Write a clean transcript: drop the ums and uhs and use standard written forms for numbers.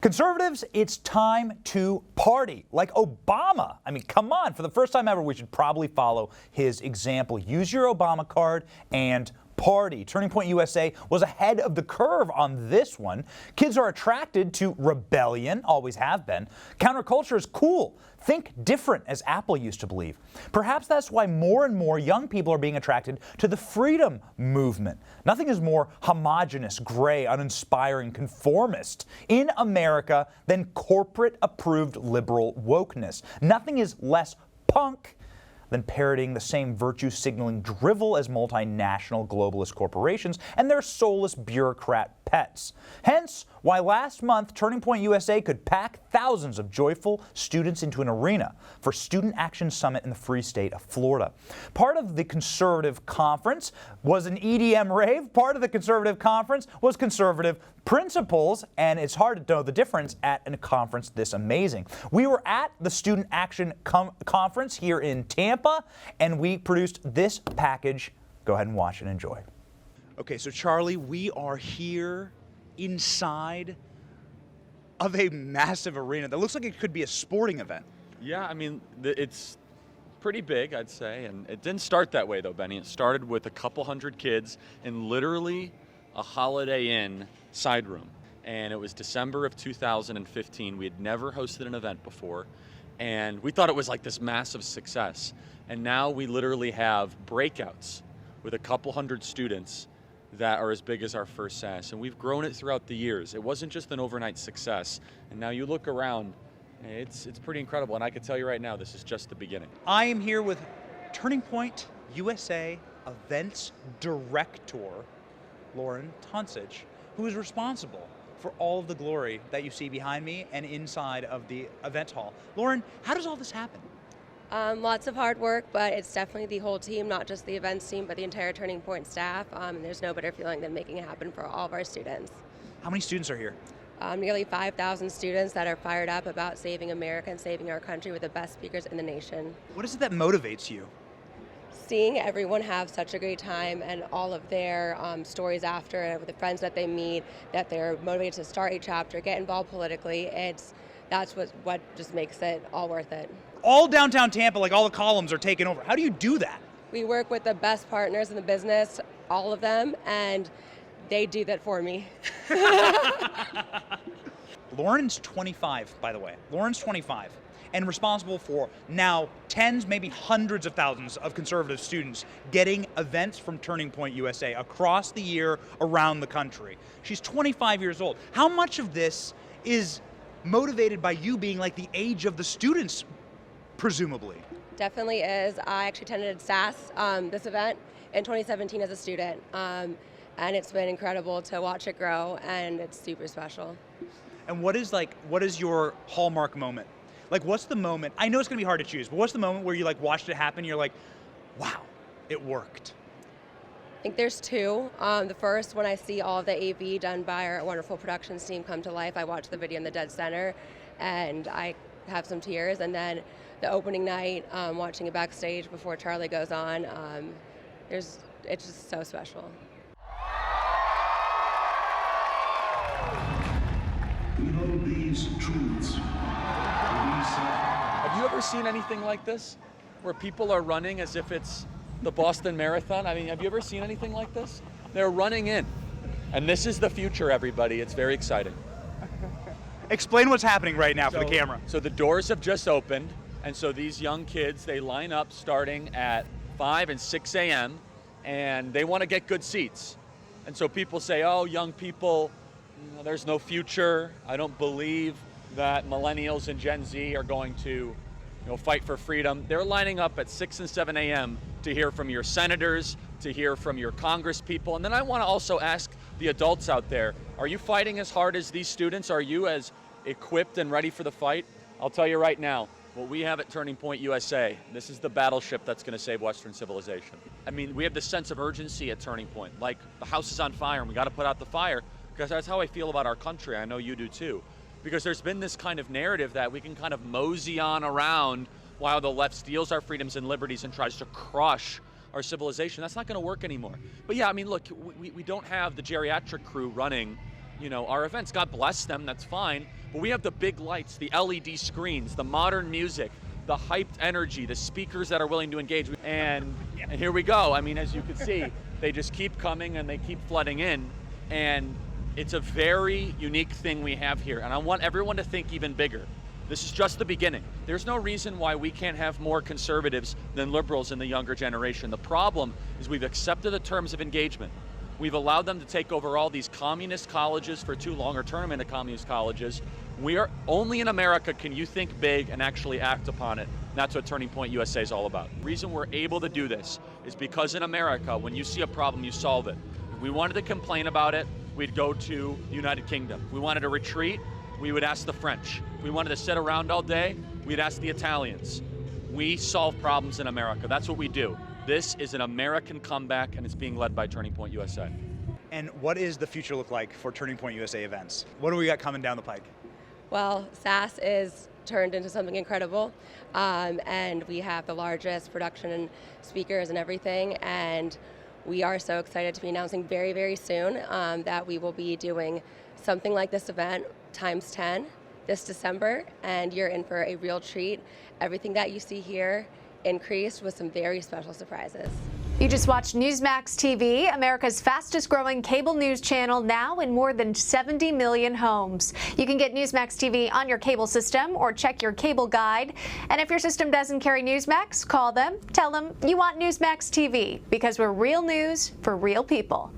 Conservatives, it's time to party like Obama. I mean, come on. For the first time ever, we should probably follow his example. Use your Obama card and party. Turning Point USA was ahead of the curve on this one. Kids are attracted to rebellion, always have been. Counterculture is cool. Think different, as Apple used to believe. Perhaps that's why more and more young people are being attracted to the freedom movement. Nothing is more homogenous, gray, uninspiring, conformist in America than corporate-approved liberal wokeness. Nothing is less punk than parroting the same virtue-signaling drivel as multinational globalist corporations and their soulless bureaucrat pets. Hence, why last month Turning Point USA could pack thousands of joyful students into an arena for Student Action Summit in the Free State of Florida. Part of the conservative conference was an EDM rave. Part of the conservative conference was conservative principles, and it's hard to know the difference at a conference this amazing. We were at the Student Action Conference here in Tampa, and we produced this package. Go ahead and watch and enjoy. Okay, so Charlie, we are here inside of a massive arena that looks like it could be a sporting event. Yeah, I mean, it's pretty big, I'd say, and it didn't start that way, though, Benny. It started with a couple hundred kids in literally a Holiday Inn side room, and it was December of 2015. We had never hosted an event before, and we thought it was like this massive success. And now we literally have breakouts with a couple hundred students that are as big as our first SAS, and we've grown it throughout the years. It wasn't just an overnight success, and now you look around, it's pretty incredible, and I can tell you right now, this is just the beginning. I am here with Turning Point USA Events Director, Lauren Tonsich, who is responsible for all of the glory that you see behind me and inside of the event hall. Lauren, how does all this happen? Lots of hard work, but it's definitely the whole team, not just the events team, but the entire Turning Point staff. And there's no better feeling than making it happen for all of our students. How many students are here? Nearly 5,000 students that are fired up about saving America and saving our country with the best speakers in the nation. What is it that motivates you? Seeing everyone have such a great time and all of their stories after, with the friends that they meet, that they're motivated to start a chapter, get involved politically, that's what just makes it all worth it. All downtown Tampa, like all the columns are taken over. How do you do that? We work with the best partners in the business, all of them, and they do that for me. Lauren's 25, by the way. Lauren's 25 and responsible for now tens, maybe hundreds of thousands of conservative students getting events from Turning Point USA across the year around the country. She's 25 years old. How much of this is motivated by you being like the age of the students, presumably? Definitely is. I actually attended SAS, this event, in 2017 as a student, and it's been incredible to watch it grow, and it's super special. And what is your hallmark moment? Like, what's the moment? I know it's gonna be hard to choose, but what's the moment where you like watched it happen? You're like, wow, it worked. I think there's two. The first, when I see all of the AV done by our wonderful productions team come to life, I watch the video in the Dead Center, and I have some tears. And then the opening night, watching it backstage before Charlie goes on, it's just so special. We know these truths. Have you ever seen anything like this, where people are running as if it's the Boston Marathon? I mean, have you ever seen anything like this? They're running in, and this is the future, everybody. It's very exciting. Explain what's happening right now for the camera. So the doors have just opened, and so these young kids, they line up starting at 5 and 6 a.m., and they want to get good seats. And so people say, oh, young people, there's no future. I don't believe that millennials and Gen Z are going to fight for freedom. They're lining up at 6 and 7 a.m. to hear from your senators, to hear from your Congress people. And then I want to also ask the adults out there, are you fighting as hard as these students? Are you as equipped and ready for the fight? I'll tell you right now, what we have at Turning Point USA, this is the battleship that's going to save Western civilization. I mean, we have this sense of urgency at Turning Point, like the house is on fire and we got to put out the fire, because that's how I feel about our country. I know you do too. Because there's been this kind of narrative that we can kind of mosey on around while the left steals our freedoms and liberties and tries to crush our civilization. That's not going to work anymore. But yeah, I mean, look, we don't have the geriatric crew running our events. God bless them, that's fine. But we have the big lights, the LED screens, the modern music, the hyped energy, the speakers that are willing to engage. And here we go. I mean, as you can see, they just keep coming and they keep flooding in. And it's a very unique thing we have here. And I want everyone to think even bigger. This is just the beginning. There's no reason why we can't have more conservatives than liberals in the younger generation. The problem is we've accepted the terms of engagement. We've allowed them to take over all these communist colleges for too long, or turn them into communist colleges. We are only in America can you think big and actually act upon it. And that's what Turning Point USA is all about. The reason we're able to do this is because in America, when you see a problem, you solve it. If we wanted to complain about it, we'd go to the United Kingdom. If we wanted to retreat, we would ask the French. If we wanted to sit around all day, we'd ask the Italians. We solve problems in America. That's what we do. This is an American comeback, and it's being led by Turning Point USA. And what does the future look like for Turning Point USA events? What do we got coming down the pike? Well, SAS is turned into something incredible, and we have the largest production and speakers and everything, and we are so excited to be announcing very, very soon that we will be doing something like this event times 10 this December, and you're in for a real treat. Everything that you see here increased with some very special surprises. You just watched Newsmax TV, America's fastest growing cable news channel, now in more than 70 million homes. You can get Newsmax TV on your cable system or check your cable guide. And if your system doesn't carry Newsmax, call them, tell them you want Newsmax TV, because we're real news for real people.